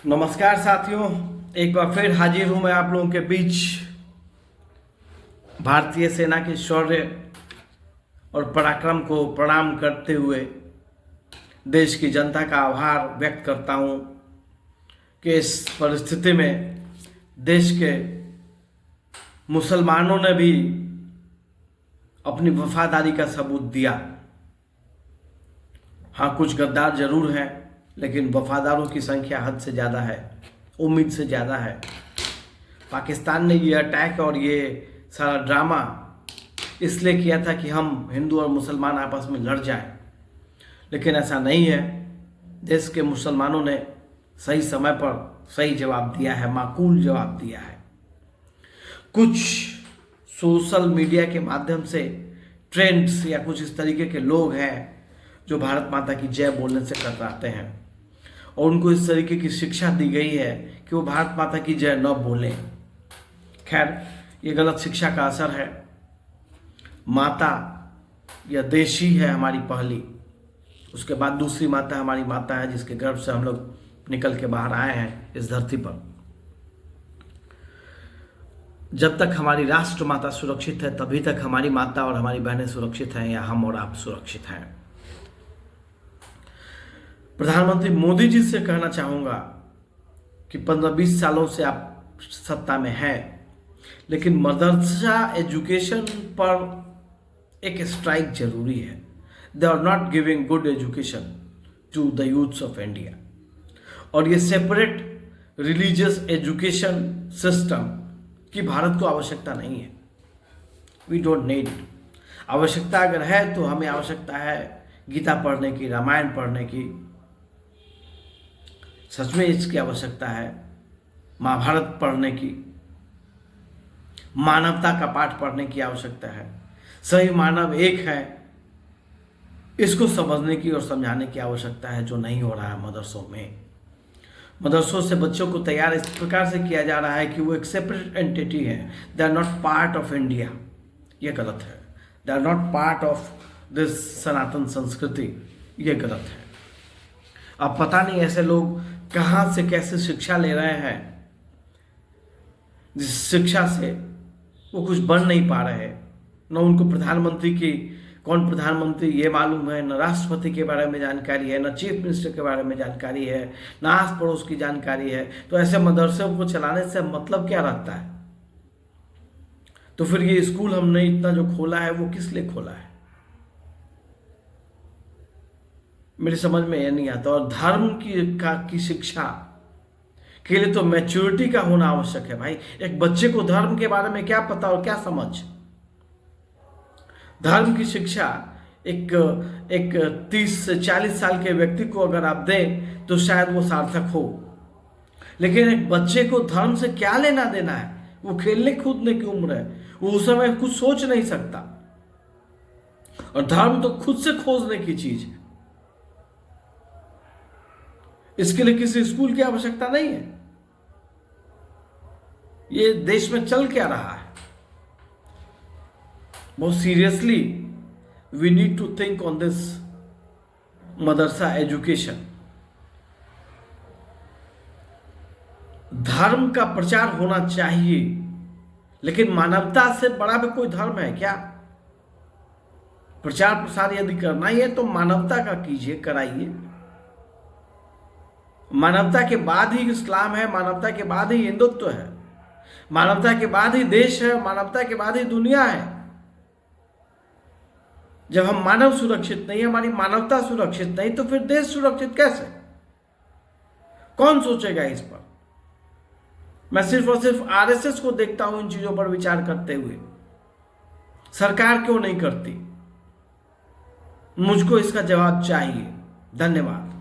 नमस्कार साथियों, एक बार फिर हाजिर हूं मैं आप लोगों के बीच। भारतीय सेना के शौर्य और पराक्रम को प्रणाम करते हुए देश की जनता का आभार व्यक्त करता हूं कि इस परिस्थिति में देश के मुसलमानों ने भी अपनी वफादारी का सबूत दिया। हाँ, कुछ गद्दार जरूर हैं, लेकिन वफादारों की संख्या हद से ज़्यादा है, उम्मीद से ज़्यादा है। पाकिस्तान ने ये अटैक और ये सारा ड्रामा इसलिए किया था कि हम हिंदू और मुसलमान आपस में लड़ जाएं, लेकिन ऐसा नहीं है। देश के मुसलमानों ने सही समय पर सही जवाब दिया है, माकूल जवाब दिया है। कुछ सोशल मीडिया के माध्यम से ट्रेंड्स या कुछ इस तरीके के लोग हैं जो भारत माता की जय बोलने से कतराते हैं और उनको इस तरीके की शिक्षा दी गई है कि वो भारत माता की जय न बोलें। खैर, ये गलत शिक्षा का असर है। माता या देश ही है हमारी पहली, उसके बाद दूसरी माता हमारी माता है, जिसके गर्भ से हम लोग निकल के बाहर आए हैं इस धरती पर। जब तक हमारी राष्ट्र माता सुरक्षित है, तभी तक हमारी माता और हमारी बहनें सुरक्षित हैं या हम और आप सुरक्षित हैं। प्रधानमंत्री मोदी जी से कहना चाहूँगा कि 15-20 सालों से आप सत्ता में हैं, लेकिन मदरसा एजुकेशन पर एक स्ट्राइक जरूरी है। They are not giving good education to the youths of India. और ये सेपरेट रिलीजियस एजुकेशन सिस्टम की भारत को आवश्यकता नहीं है। We don't need. आवश्यकता अगर है तो हमें आवश्यकता है गीता पढ़ने की, रामायण पढ़ने की, सच में इसकी आवश्यकता है। महाभारत पढ़ने की, मानवता का पाठ पढ़ने की आवश्यकता है। सही मानव एक है, इसको समझने की और समझाने की आवश्यकता है, जो नहीं हो रहा है मदरसों में। मदरसों से बच्चों को तैयार इस प्रकार से किया जा रहा है कि वो एक सेपरेट एंटिटी है। They are not part of India. ये गलत है। They are not part of this Sanatan sanskriti. ये गलत है। अब पता नहीं ऐसे लोग कहाँ से कैसे शिक्षा ले रहे हैं, जिस शिक्षा से वो कुछ बन नहीं पा रहे। न उनको प्रधानमंत्री की कौन प्रधानमंत्री ये मालूम है, न राष्ट्रपति के बारे में जानकारी है, न चीफ मिनिस्टर के बारे में जानकारी है, न आस पड़ोस की जानकारी है। तो ऐसे मदरसों को चलाने से मतलब क्या रहता है? तो फिर ये स्कूल हमने इतना जो खोला है वो किस लिए खोला है? मेरी समझ में यह नहीं आता। और धर्म की शिक्षा के लिए तो मैच्योरिटी का होना आवश्यक है भाई। एक बच्चे को धर्म के बारे में क्या पता और क्या समझ? धर्म की शिक्षा एक 30 से 40 साल के व्यक्ति को अगर आप दें तो शायद वो सार्थक हो, लेकिन एक बच्चे को धर्म से क्या लेना देना है? वो खेलने कूदने की उम्र है, वो उस समय कुछ सोच नहीं सकता। और धर्म तो खुद से खोजने की चीज है। इसके लिए किसी स्कूल की आवश्यकता नहीं है। ये देश में चल क्या रहा है? बहुत seriously we need to think on this madrasa education. धर्म का प्रचार होना चाहिए, लेकिन मानवता से बड़ा भी कोई धर्म है क्या? प्रचार प्रसार यदि करना ही है तो मानवता का कीजिए, कराइए। मानवता के बाद ही इस्लाम है, मानवता के बाद ही हिंदुत्व है, मानवता के बाद ही देश है, मानवता के बाद ही दुनिया है। जब हम मानव सुरक्षित नहीं, हमारी मानवता सुरक्षित नहीं, तो फिर देश सुरक्षित कैसे? कौन सोचेगा इस पर? मैं सिर्फ और सिर्फ आरएसएस को देखता हूं इन चीजों पर विचार करते हुए। सरकार क्यों नहीं करती? मुझको इसका जवाब चाहिए। धन्यवाद।